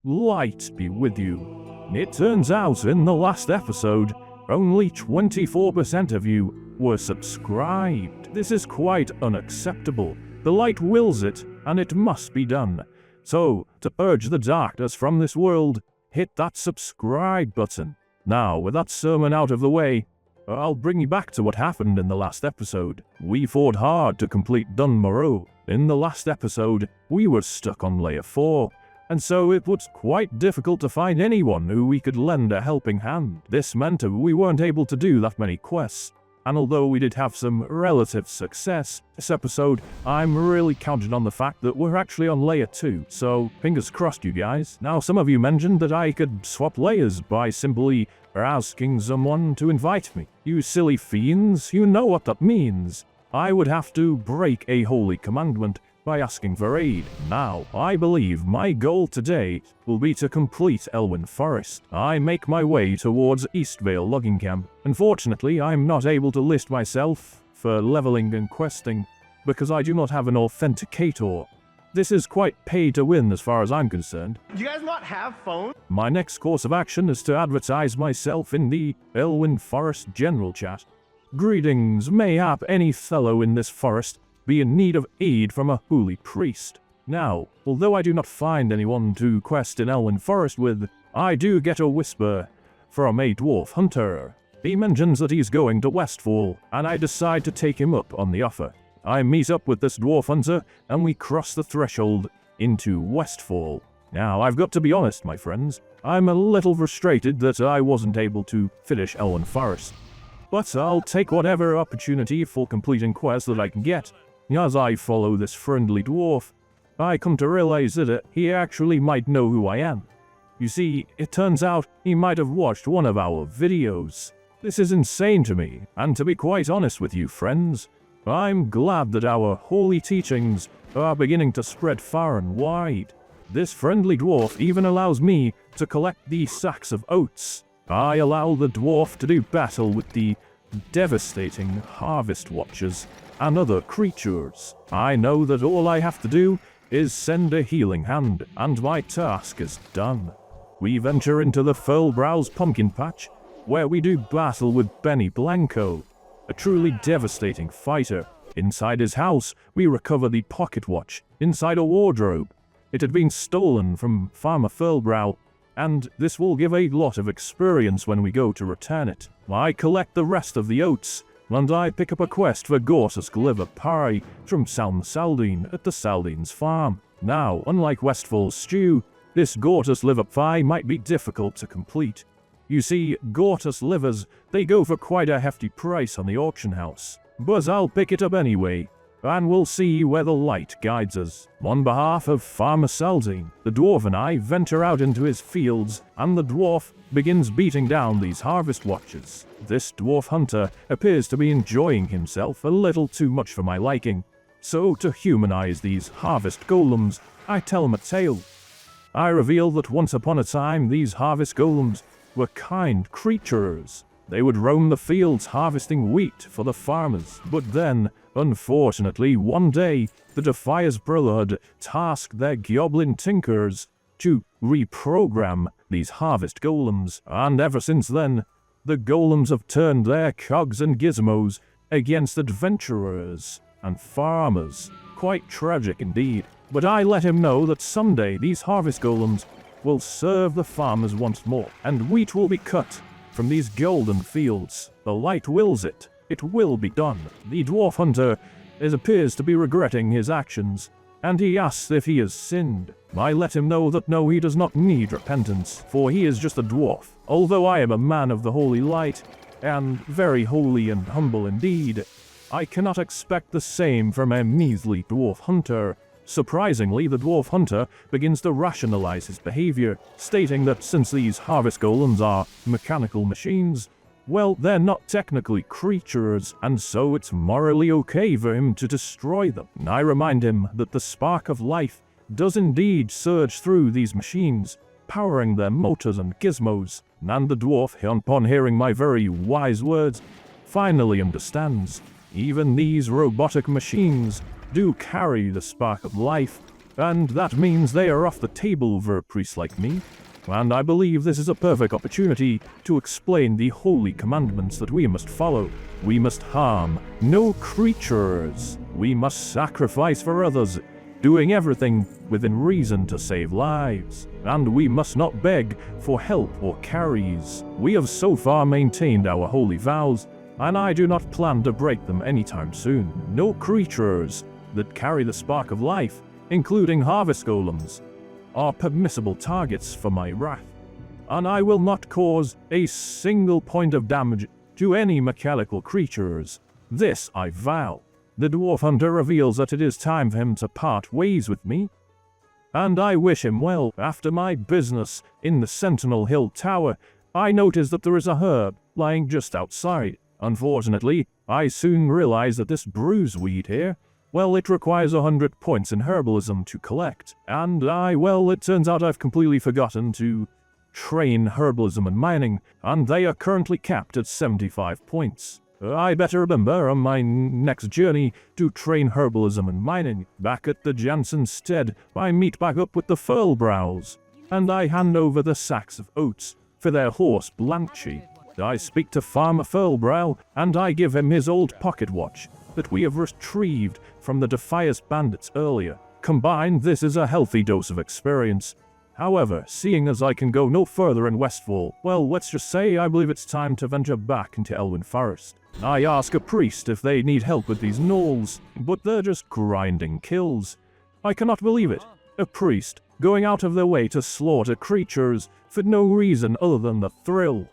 Light be with you. It turns out in the last episode, only 24% of you were subscribed. This is quite unacceptable. The light wills it, and it must be done. So, to purge the darkness from this world, hit that subscribe button. Now, with that sermon out of the way, I'll bring you back to what happened in the last episode. We fought hard to complete Dun Morrow. In the last episode, we were stuck on layer 4, and so it was quite difficult to find anyone who we could lend a helping hand. This meant we weren't able to do that many quests, and although we did have some relative success this episode, I'm really counting on the fact that we're actually on layer 2, so fingers crossed you guys. Now, some of you mentioned that I could swap layers by simply asking someone to invite me. You silly fiends, you know what that means. I would have to break a holy commandment by asking for aid. Now, I believe my goal today will be to complete Elwynn Forest. I make my way towards Eastvale logging camp. Unfortunately, I'm not able to list myself for leveling and questing because I do not have an authenticator. This is quite pay to win as far as I'm concerned. Do you guys not have phones? My next course of action is to advertise myself in the Elwynn Forest general chat. Greetings, mayhap any fellow in this forest be in need of aid from a holy priest. Now, although I do not find anyone to quest in Elwynn Forest with, I do get a whisper from a dwarf hunter. He mentions that he's going to Westfall, and I decide to take him up on the offer. I meet up with this dwarf hunter, and we cross the threshold into Westfall. Now, I've got to be honest, my friends, I'm a little frustrated that I wasn't able to finish Elwynn Forest. But I'll take whatever opportunity for completing quests that I can get. As I follow this friendly dwarf, I come to realize that he actually might know who I am. You see, it turns out he might have watched one of our videos. This is insane to me, and to be quite honest with you friends, I'm glad that our holy teachings are beginning to spread far and wide. This friendly dwarf even allows me to collect these sacks of oats. I allow the dwarf to do battle with the devastating harvest watchers and other creatures. I know that all I have to do is send a healing hand, and my task is done. We venture into the Furlbrow's pumpkin patch, where we do battle with Benny Blanco, a truly devastating fighter. Inside his house, we recover the pocket watch inside a wardrobe. It had been stolen from Farmer Furlbrow, and this will give a lot of experience when we go to return it. I collect the rest of the oats, and I pick up a quest for Gortusk liver pie from Salm Saldine at the Saldine's farm. Now, unlike Westfall stew, this Gortusk liver pie might be difficult to complete. You see, Gortusk livers, they go for quite a hefty price on the auction house. But I'll pick it up anyway, and we'll see where the light guides us. On behalf of Farmer Saldine, the dwarf and I venture out into his fields, and the dwarf begins beating down these harvest watchers. This dwarf hunter appears to be enjoying himself a little too much for my liking, so to humanize these harvest golems, I tell him a tale. I reveal that once upon a time these harvest golems were kind creatures. They would roam the fields harvesting wheat for the farmers, but then, unfortunately, one day, the Defiers Brotherhood tasked their goblin tinkers to reprogram these harvest golems, and ever since then, the golems have turned their cogs and gizmos against adventurers and farmers. Quite tragic indeed, but I let him know that someday these harvest golems will serve the farmers once more, and wheat will be cut from these golden fields. The light wills it. It will be done. The dwarf hunter appears to be regretting his actions, and he asks if he has sinned. I let him know that no, he does not need repentance, for he is just a dwarf. Although I am a man of the holy light, and very holy and humble indeed, I cannot expect the same from a measly dwarf hunter. Surprisingly, the dwarf hunter begins to rationalize his behavior, stating that since these harvest golems are mechanical machines, well, they're not technically creatures, and so it's morally okay for him to destroy them. I remind him that the spark of life does indeed surge through these machines, powering their motors and gizmos, and the dwarf, upon hearing my very wise words, finally understands. Even these robotic machines do carry the spark of life, and that means they are off the table for a priest like me. And I believe this is a perfect opportunity to explain the holy commandments that we must follow. We must harm no creatures. We must sacrifice for others, doing everything within reason to save lives. And we must not beg for help or carries. We have so far maintained our holy vows, and I do not plan to break them anytime soon. No creatures that carry the spark of life, including harvest golems, are permissible targets for my wrath, and I will not cause a single point of damage to any mechanical creatures. This I vow. The dwarf hunter reveals that it is time for him to part ways with me, and I wish him well. After my business in the Sentinel Hill Tower, I notice that there is a herb lying just outside. Unfortunately, I soon realize that this bruiseweed here, well, it requires 100 points in herbalism to collect, and it turns out I've completely forgotten to train herbalism and mining, and they are currently capped at 75 points. I better remember on my next journey to train herbalism and mining. Back at the Jansen's stead, I meet back up with the Furlbrows, and I hand over the sacks of oats for their horse Blanchy. I speak to Farmer Furlbrow, and I give him his old pocket watch that we have retrieved from the Defias bandits earlier. Combined, this is a healthy dose of experience. However, seeing as I can go no further in Westfall, well, let's just say I believe it's time to venture back into Elwynn Forest. I ask a priest if they need help with these gnolls, but they're just grinding kills. I cannot believe it. A priest going out of their way to slaughter creatures for no reason other than the thrill.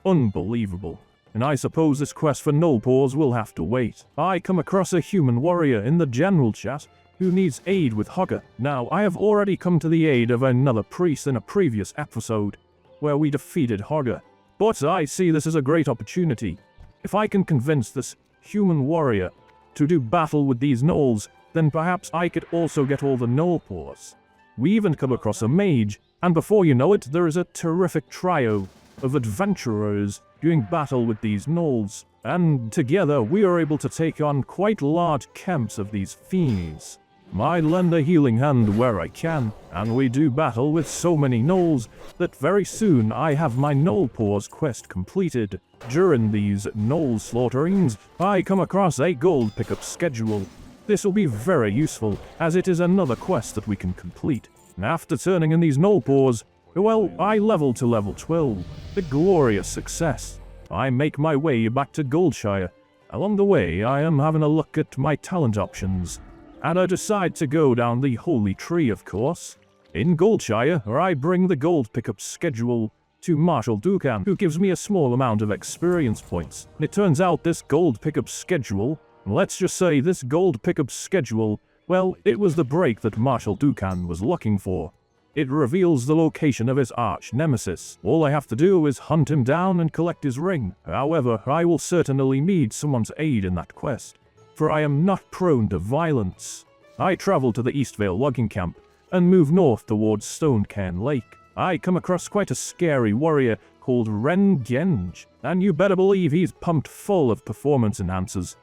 Unbelievable. And I suppose this quest for Nullpaws will have to wait. I come across a human warrior in the general chat who needs aid with Hogger. Now, I have already come to the aid of another priest in a previous episode, where we defeated Hogger. But I see this as a great opportunity. If I can convince this human warrior to do battle with these gnolls, then perhaps I could also get all the Nullpaws. We even come across a mage, and before you know it, there is a terrific trio of adventurers doing battle with these gnolls, and together we are able to take on quite large camps of these fiends. I lend a healing hand where I can, and we do battle with so many gnolls that very soon I have my Nullpaws quest completed. During these gnoll slaughterings, I come across a gold pickup schedule. This will be very useful, as it is another quest that we can complete. After turning in these Nullpaws, well, I level to level 12. A glorious success. I make my way back to Goldshire. Along the way, I am having a look at my talent options, and I decide to go down the Holy Tree, of course. In Goldshire, I bring the gold pickup schedule to Marshal Dukan, who gives me a small amount of experience points. And it turns out this gold pickup schedule, let's just say this gold pickup schedule, well, it was the break that Marshal Dukan was looking for. It reveals the location of his arch nemesis. All I have to do is hunt him down and collect his ring. However, I will certainly need someone's aid in that quest, for I am not prone to violence. I travel to the Eastvale logging camp and move north towards Stonecairn Lake. I come across quite a scary warrior called Ren Genge, and you better believe he's pumped full of performance enhancers.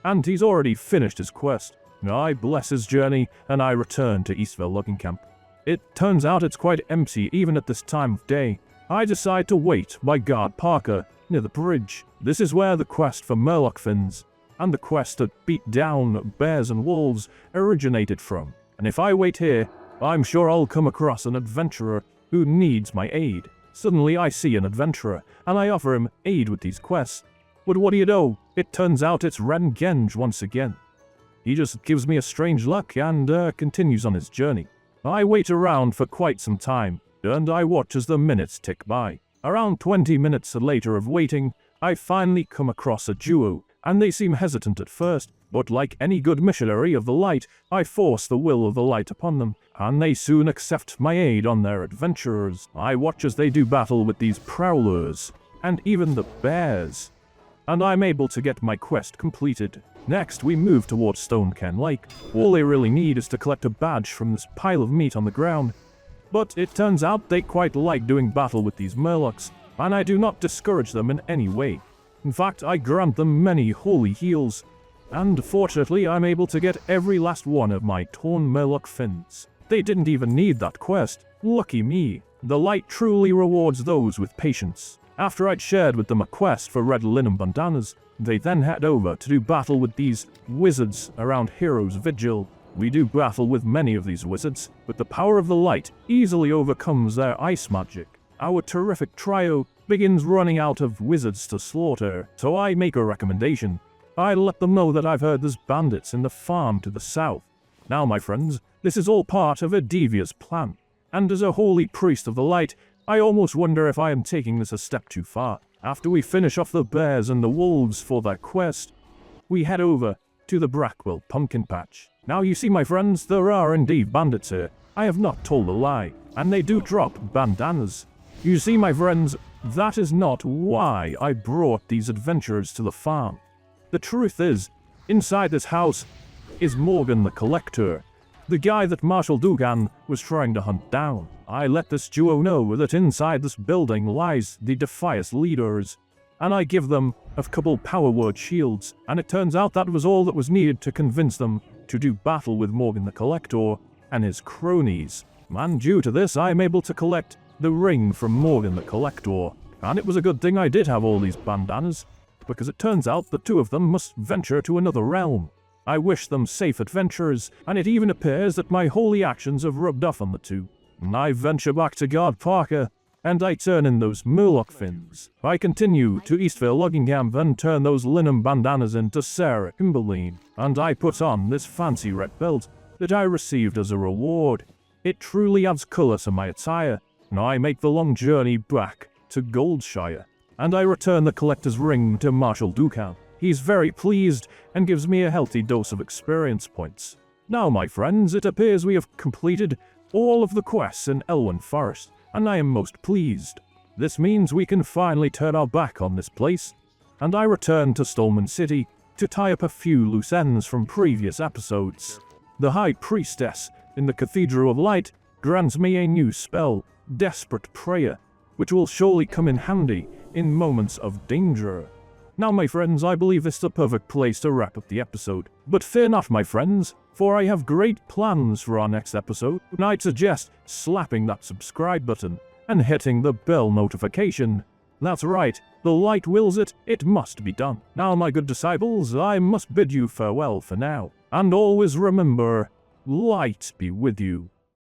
And he's already finished his quest. I bless his journey, and I return to Eastvale logging camp. It turns out it's quite empty even at this time of day. I decide to wait by Guard Parker near the bridge. This is where the quest for Murloc-fins and the quest to beat down bears and wolves originated from. And if I wait here, I'm sure I'll come across an adventurer who needs my aid. Suddenly I see an adventurer, and I offer him aid with these quests. But what do you know? It turns out it's Ren Genge once again. He just gives me a strange look and continues on his journey. I wait around for quite some time, and I watch as the minutes tick by. Around 20 minutes later of waiting, I finally come across a duo, and they seem hesitant at first, but like any good missionary of the light, I force the will of the light upon them, and they soon accept my aid on their adventures. I watch as they do battle with these prowlers, and even the bears, and I'm able to get my quest completed. Next, we move towards Stonecairn Lake. All they really need is to collect a badge from this pile of meat on the ground. But it turns out they quite like doing battle with these Murlocs, and I do not discourage them in any way. In fact, I grant them many holy heals. And fortunately, I'm able to get every last one of my torn murloc fins. They didn't even need that quest. Lucky me. The light truly rewards those with patience. After I'd shared with them a quest for red linen bandanas, they then head over to do battle with these wizards around Heroes Vigil. We do battle with many of these wizards, but the power of the light easily overcomes their ice magic. Our terrific trio begins running out of wizards to slaughter, so I make a recommendation. I let them know that I've heard there's bandits in the farm to the south. Now, my friends, this is all part of a devious plan, and as a holy priest of the light, I almost wonder if I am taking this a step too far. After we finish off the bears and the wolves for their quest, we head over to the Brackwell pumpkin patch. Now you see, my friends, there are indeed bandits here. I have not told a lie, and they do drop bandanas. You see, my friends, that is not why I brought these adventurers to the farm. The truth is, inside this house is Morgan the Collector, the guy that Marshal Dugan was trying to hunt down. I let this duo know that inside this building lies the Defias leaders, and I give them a couple power word shields, and it turns out that was all that was needed to convince them to do battle with Morgan the Collector and his cronies. And due to this, I am able to collect the ring from Morgan the Collector, and it was a good thing I did have all these bandanas, because it turns out the two of them must venture to another realm. I wish them safe adventures, and it even appears that my holy actions have rubbed off on the two. I venture back to guard Parker, and I turn in those murloc fins. I continue to Eastvale Logging Camp and turn those linen bandanas into Sarah Kimberline, and I put on this fancy red belt that I received as a reward. It truly adds colour to my attire, and I make the long journey back to Goldshire, and I return the collector's ring to Marshal Ducan. He's very pleased and gives me a healthy dose of experience points. Now, my friends, it appears we have completed all of the quests in Elwynn Forest, and I am most pleased. This means we can finally turn our back on this place, and I return to Stormwind City to tie up a few loose ends from previous episodes. The High Priestess in the Cathedral of Light grants me a new spell, Desperate Prayer, which will surely come in handy in moments of danger. Now, my friends, I believe this is the perfect place to wrap up the episode. But fear not, my friends, for I have great plans for our next episode, and I'd suggest slapping that subscribe button and hitting the bell notification. That's right, the light wills it, it must be done. Now, my good disciples, I must bid you farewell for now, and always remember, light be with you.